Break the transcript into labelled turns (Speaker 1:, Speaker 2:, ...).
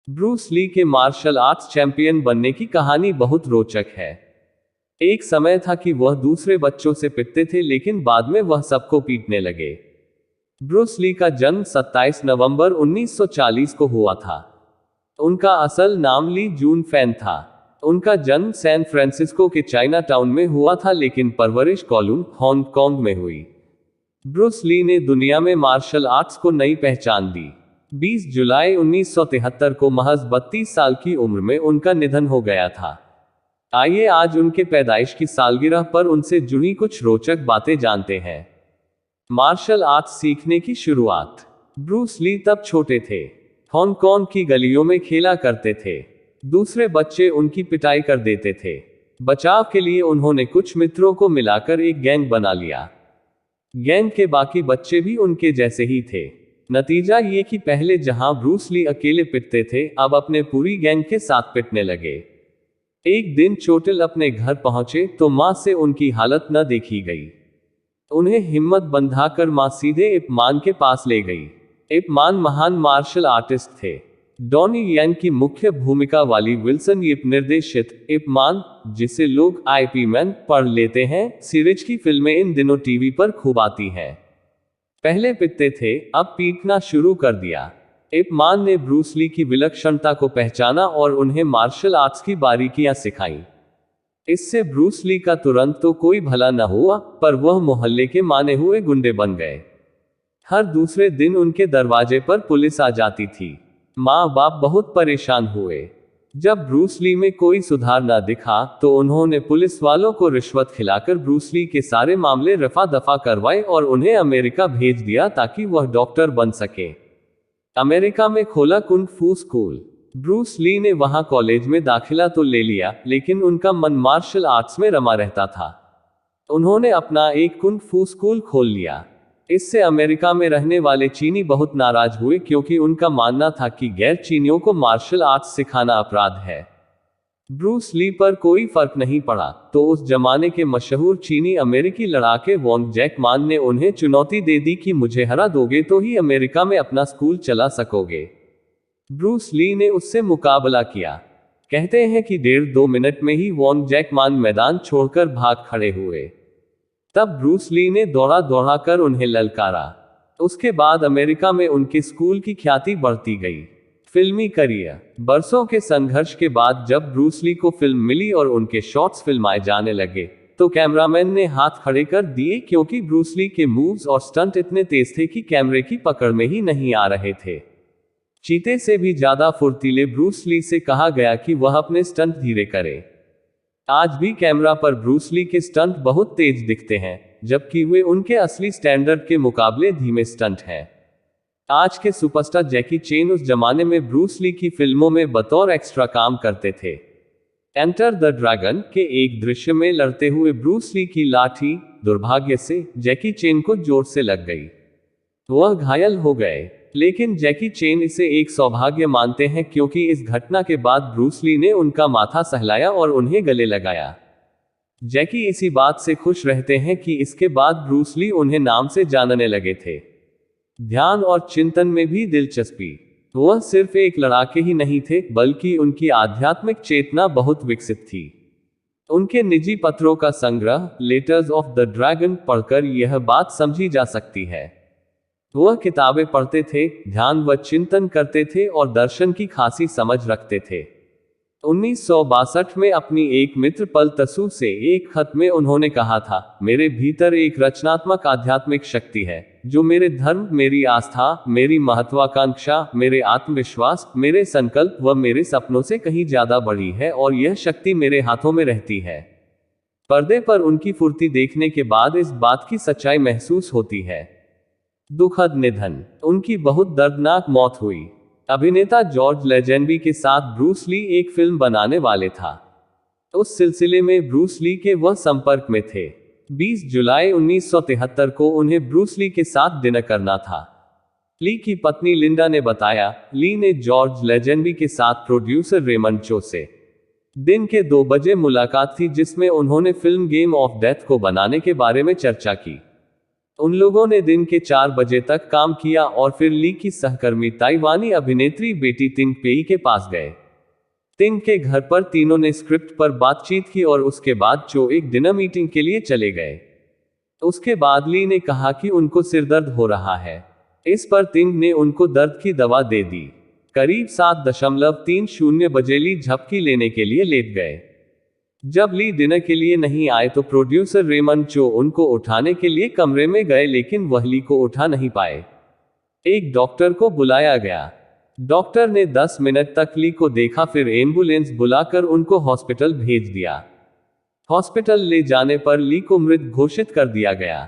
Speaker 1: Bruce Lee के martial arts champion बनने की कहानी बहुत रोचक है। एक समय था कि वह दूसरे बच्चों से पिटते थे, लेकिन बाद में वह सबको पीटने लगे। ब्रूस ली का जन्म 27 नवंबर 1940 को हुआ था। उनका असल नाम ली जून फैन था। उनका जन्म सैन फ्रांसिस्को के चाइना टाउन में हुआ था, लेकिन परवरिश कॉलून, हांगकांग में हुई। ब्रूस ली ने दुनिया में मार्शल आर्ट्स को नई पहचान दी। 20 जुलाई 1973 को महज 32 साल की उम्र में उनका निधन हो गया था। आइए आज उनके पैदाइश की सालगिरह पर उनसे जुड़ी कुछ रोचक बातें जानते हैं। मार्शल आर्ट्स सीखने की शुरुआत। ब्रूस ली तब छोटे थे। हांगकांग की गलियों में खेला करते थे। दूसरे बच्चे उनकी पिटाई कर देते थे। बचाव के लिए उन्होंने कुछ मित्रों को मिलाकर एक गैंग बना लिया। गैंग के बाकी बच्चे भी उनके जैसे ही थे। नतीजा ये कि पहले जहां ब्रूस ली अकेले पिटते थे, अब अपने पूरी गैंग के साथ पिटने लगे। एक दिन चोटिल अपने घर पहुंचे तो मां से उनकी हालत न देखी गई। उन्हें हिम्मत बंधाकर मां सीधे इप मान के पास ले गई। इप मान महान मार्शल आर्टिस्ट थे। डॉनी यैन की मुख्य भूमिका वाली विल्सन यिप निर्देशित इप मान, जिसे लोग आईपी मैन पढ़ लेते हैं, सीरीज की फिल्में इन दिनों टीवी पर खूब आती हैं। पहले पिटते थे, अब पीटना शुरू कर दिया। इप मान ने ब्रूस ली की विलक्षणता को पहचाना और उन्हें मार्शल आर्ट्स की बारीकियां सिखाई। इससे ब्रूस ली का तुरंत तो कोई भला न हुआ, पर वह मोहल्ले के माने हुए गुंडे बन गए। हर दूसरे दिन उनके दरवाजे पर पुलिस आ जाती थी। माँ बाप बहुत परेशान हुए। जब ब्रूस ली में कोई सुधार न दिखा तो उन्होंने पुलिस वालों को रिश्वत खिलाकर ब्रूस ली के सारे मामले रफा दफा करवाए और उन्हें अमेरिका भेज दिया ताकि वह डॉक्टर बन सके। अमेरिका में खोला कुंग फू स्कूल। ब्रूस ली ने वहां कॉलेज में दाखिला तो ले लिया, लेकिन उनका मन मार्शल आर्ट्स में रमा रहता था। उन्होंने अपना एक कुंग फू स्कूल खोल लिया। इससे अमेरिका में रहने वाले चीनी बहुत नाराज हुए, क्योंकि उनका मानना था कि गैर चीनियों को मार्शल आर्ट्स सिखाना अपराध है। ब्रूस ली पर कोई फर्क नहीं पड़ा, तो उस जमाने के मशहूर चीनी अमेरिकी लड़ाके वॉन्ग जैक मान ने उन्हें चुनौती दे दी कि मुझे हरा दोगे तो ही अमेरिका में अपना स्कूल चला सकोगे। ब्रूस ली ने उससे मुकाबला किया। कहते हैं कि 1.5-2 मिनट में ही वॉन्ग जैक मान मैदान छोड़कर भाग खड़े हुए। तब ब्रूस ली ने दौड़ा दौड़ा कर उन्हें ललकारा। उसके बाद अमेरिका में उनके स्कूल की ख्याति बढ़ती गई। फिल्मी करियर। बरसों के संघर्ष के बाद जब ब्रूस ली को फिल्म मिली और उनके शॉट्स फिल्माए जाने लगे, तो कैमरामैन ने हाथ खड़े कर दिए, क्योंकि ब्रूस ली के मूव्स और स्टंट इतने तेज थे कि कैमरे की पकड़ में ही नहीं आ रहे थे। चीते से भी ज्यादा फुर्तीले ब्रूस ली से कहा गया कि वह अपने स्टंट धीरे करे। आज भी कैमरा पर ब्रूस ली के स्टंट बहुत तेज दिखते हैं, जबकि वे उनके असली स्टैंडर्ड के मुकाबले धीमे स्टंट हैं। आज के सुपरस्टार जैकी चेन उस जमाने में ब्रूस ली की फिल्मों में बतौर एक्स्ट्रा काम करते थे। एंटर द ड्रैगन के एक दृश्य में लड़ते हुए ब्रूस ली की लाठी दुर्भाग्य से जैकी चेन को जोर से लग गई। वह घायल हो गए, लेकिन जैकी चेन इसे एक सौभाग्य मानते हैं, क्योंकि इस घटना के बाद ब्रूस ली ने उनका माथा सहलाया और उन्हें गले लगाया। जैकी इसी बात से खुश रहते हैं कि इसके बाद ब्रूस ली उन्हें नाम से जानने लगे थे। ध्यान और चिंतन में भी दिलचस्पी। वह सिर्फ एक लड़ाके ही नहीं थे, बल्कि उनकी आध्यात्मिक चेतना बहुत विकसित थी। उनके निजी पत्रों का संग्रह लेटर्स ऑफ द ड्रैगन पढ़कर यह बात समझी जा सकती है। वह किताबें पढ़ते थे, ध्यान व चिंतन करते थे और दर्शन की खासी समझ रखते थे। 1962 में अपनी एक मित्र पल तसु से एक खत में उन्होंने कहा था, मेरे भीतर एक रचनात्मक आध्यात्मिक शक्ति है, जो मेरे धर्म, मेरी आस्था, मेरी महत्वाकांक्षा, मेरे आत्मविश्वास, मेरे संकल्प व मेरे सपनों से कहीं ज्यादा बड़ी है, और यह शक्ति मेरे हाथों में रहती है। पर्दे पर उनकी फुर्ती देखने के बाद इस बात की सच्चाई महसूस होती है। दुखद निधन। उनकी बहुत दर्दनाक मौत हुई। अभिनेता जॉर्ज लेजेंडबी के साथ ब्रूस ली एक फिल्म बनाने वाले था। उस सिलसिले में ब्रूस ली के वह संपर्क में थे। 20 जुलाई 1973 को उन्हें ब्रूस ली के साथ डिनर करना था। ली की पत्नी लिंडा ने बताया, ली ने जॉर्ज लेजेंडबी के साथ प्रोड्यूसर रेमंड चो से दिन के 2 बजे मुलाकात थी, जिसमें उन्होंने फिल्म गेम ऑफ डेथ को बनाने के बारे में चर्चा की। उन लोगों ने दिन के 4 बजे तक काम किया और फिर ली की सहकर्मी ताइवानी अभिनेत्री बेटी तिंग पेई के पास गए। तिंग के घर पर तीनों ने स्क्रिप्ट पर बातचीत की और उसके बाद चो एक डिनर मीटिंग के लिए चले गए। उसके बाद ली ने कहा कि उनको सिरदर्द हो रहा है। इस पर तिंग ने उनको दर्द की दवा दे दी। करीब 7:30 बजे ली झपकी लेने के लिए लेट गए। जब ली डिनर के लिए नहीं आए तो प्रोड्यूसर रेमंड चो उनको उठाने के लिए कमरे में गए, लेकिन वह ली को उठा नहीं पाए। एक डॉक्टर को बुलाया गया। डॉक्टर ने 10 मिनट तक ली को देखा, फिर एम्बुलेंस बुलाकर उनको हॉस्पिटल भेज दिया। हॉस्पिटल ले जाने पर ली को मृत घोषित कर दिया गया।